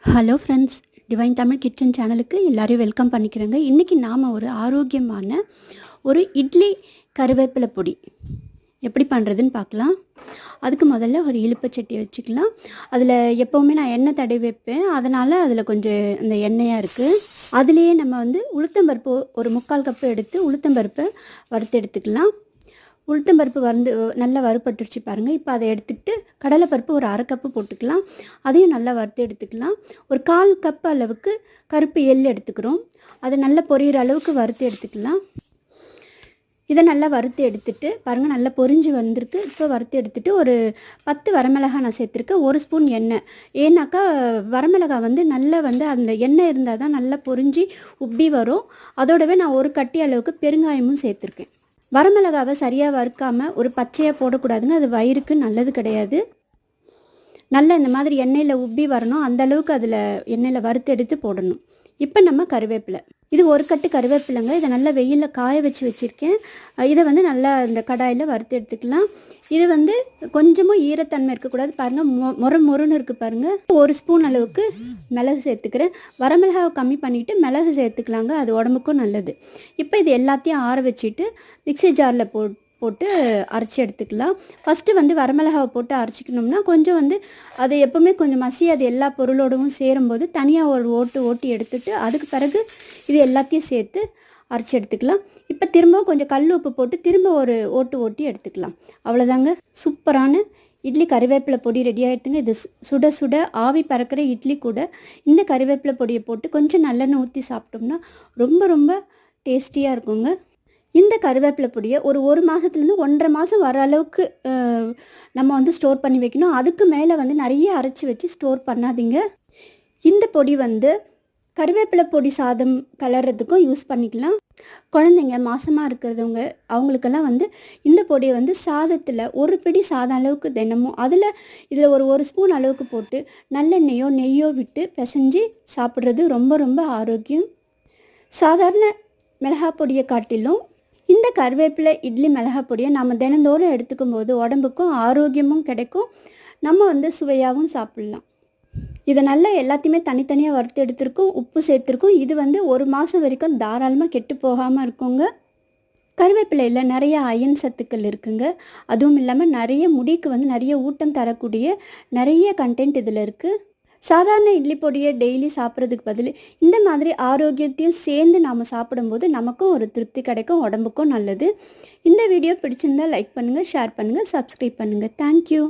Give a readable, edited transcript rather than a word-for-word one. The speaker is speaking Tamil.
Hello friends, divine Tamil kitchen சேனலுக்கு எல்லாரையும் வெல்கம் பண்ணிக்கிறேங்க. இன்றைக்கி நாம் ஒரு ஆரோக்கியமான ஒரு இட்லி கருவேப்பிலை பொடி எப்படி பண்ணுறதுன்னு பார்க்கலாம். அதுக்கு முதல்ல ஒரு இழுப்பச்சட்டி வச்சுக்கலாம். அதில் எப்போவுமே நான் எண்ணெய் தடவி வைப்பேன், அதனால் அதில் கொஞ்சம் இந்த எண்ணெயாக இருக்குது. அதுலேயே நம்ம உளுத்தம்பருப்பு ஒரு 3/4 கப்பு எடுத்து உளுத்தம்பருப்பை வறுத்து எடுத்துக்கலாம். உளுத்தம்பருப்பு நல்லா வறுபட்டுருச்சு பாருங்கள். இப்போ அதை எடுத்துக்கிட்டு கடலைப்பருப்பு ஒரு 1/2 கப்பு போட்டுக்கலாம். அதையும் நல்லா வறுத்து எடுத்துக்கலாம். ஒரு 1/4 கப் அளவுக்கு கருப்பு எள் எடுத்துக்கிறோம். அதை நல்லா பொரியிற அளவுக்கு வறுத்து எடுத்துக்கலாம். இதை நல்லா வறுத்து எடுத்துகிட்டு பாருங்கள், நல்லா பொரிஞ்சு வந்திருக்கு. இப்போ வறுத்து எடுத்துகிட்டு ஒரு 10 வரமிளகாய் நான் சேர்த்துருக்கேன். 1 ஸ்பூன் எண்ணெய். ஏன்னாக்கா வரமிளகாய் நல்லா அந்த எண்ணெய் இருந்தால் தான் நல்லா பொரிஞ்சு உப்பி வரும். அதோடவே நான் ஒரு கட்டி அளவுக்கு பெருங்காயமும் சேர்த்துருக்கேன். வரமிளகாவை சரியாக வறுக்காமல் ஒரு பச்சையாக போடக்கூடாதுங்க, அது வயிறுக்கு நல்லது கிடையாது. நல்லா இந்த மாதிரி எண்ணெயில் உப்பி வரணும், அந்தளவுக்கு அதில் எண்ணெயில் வறுத்து எடுத்து போடணும். இப்போ நம்ம கருவேப்பிலை, இது ஒரு கட்டு கருவேப்பிலைங்க. இதை நல்லா வெயிலில் காய வச்சுருக்கேன். இதை நல்லா இந்த கடாயில் வறுத்து எடுத்துக்கலாம். இது கொஞ்சமும் ஈரத்தன்மை இருக்கக்கூடாது. பாருங்கள், மொறுன்னு இருக்குது பாருங்கள். 1 ஸ்பூன் அளவுக்கு மிளகு சேர்த்துக்கிறேன். வரமிளகாவை கம்மி பண்ணிவிட்டு மிளகு சேர்த்துக்கலாங்க, அது உடம்புக்கும் நல்லது. இப்போ இது எல்லாத்தையும் ஆற வச்சுட்டு மிக்ஸி ஜாரில் போட்டு அரைச்சி எடுத்துக்கலாம். ஃபஸ்ட்டு வரமிளகாவை போட்டு அரைச்சிக்கணும்னா கொஞ்சம் அது எப்போவுமே கொஞ்சம் மசி அது எல்லா பொருளோடவும் சேரும்போது தனியாக ஒரு ஓட்டி எடுத்துட்டு அதுக்கு பிறகு இது எல்லாத்தையும் சேர்த்து அரைச்சி எடுத்துக்கலாம். இப்போ திரும்பவும் கொஞ்சம் கல் உப்பு போட்டு திரும்ப ஒரு ஓட்டி எடுத்துக்கலாம். அவ்வளோதாங்க, சூப்பரான இட்லி கருவேப்பிலை பொடி ரெடி ஆகிடுதுங்க. இது சுட சுட ஆவி பறக்கிற இட்லி கூட இந்த கருவேப்பிலை பொடியை போட்டு கொஞ்சம் நல்லெண்ணெய் ஊற்றி சாப்பிட்டோம்னா ரொம்ப ரொம்ப டேஸ்டியாக இருக்குங்க. இந்த கருவேப்பிலை பொடியை ஒரு மாதத்துலேருந்து 1.5 மாதம் வர அளவுக்கு நம்ம ஸ்டோர் பண்ணி வைக்கணும். அதுக்கு மேலே நிறைய அரைச்சி வச்சு ஸ்டோர் பண்ணாதீங்க. இந்த பொடி கருவேப்பிலை பொடி சாதம் கலர்றதுக்கும் யூஸ் பண்ணிக்கலாம். குழந்தைங்க மாசமாக இருக்கிறவங்க அவங்களுக்கெல்லாம் இந்த பொடியை சாதத்தில் ஒரு பிடி சாதம் அளவுக்கு தினமும் இதில் ஒரு ஸ்பூன் அளவுக்கு போட்டு நல்லெண்ணெயோ நெய்யோ விட்டு பிசைஞ்சு சாப்பிட்றது ரொம்ப ரொம்ப ஆரோக்கியம். சாதாரண மிளகாய் பொடியை காட்டிலும் இந்த கருவேப்பிலை இட்லி மிளகாய் பொடியை நம்ம தினந்தோறும் எடுத்துக்கும் போது உடம்புக்கும் ஆரோக்கியமும் கிடைக்கும். நம்ம சுவையாகவும் சாப்பிட்லாம். இதை நல்லா எல்லாத்தையுமே தனித்தனியாக வறுத்து எடுத்துருக்கோம், உப்பு சேர்த்துருக்கோம். இது 1 மாதம் வரைக்கும் தாராளமாக கெட்டு போகாமல் இருக்குங்க. கருவேப்பிலையில் நிறைய அயன் சத்துக்கள் இருக்குங்க. அதுவும் இல்லாமல் நிறைய முடிக்கு நிறைய ஊட்டம் தரக்கூடிய நிறைய கண்டென்ட் இதில் இருக்குது. சாதாரண இட்லி பொடியை டெய்லி சாப்பிட்றதுக்கு பதில் இந்த மாதிரி ஆரோக்கியத்தையும் சேர்ந்து நாம் சாப்பிடும்போது நமக்கும் ஒரு திருப்தி கிடைக்கும், உடம்புக்கும் நல்லது. இந்த வீடியோ பிடிச்சிருந்தால் லைக் பண்ணுங்கள், ஷேர் பண்ணுங்கள், சப்ஸ்கிரைப் பண்ணுங்கள். தேங்க்யூ.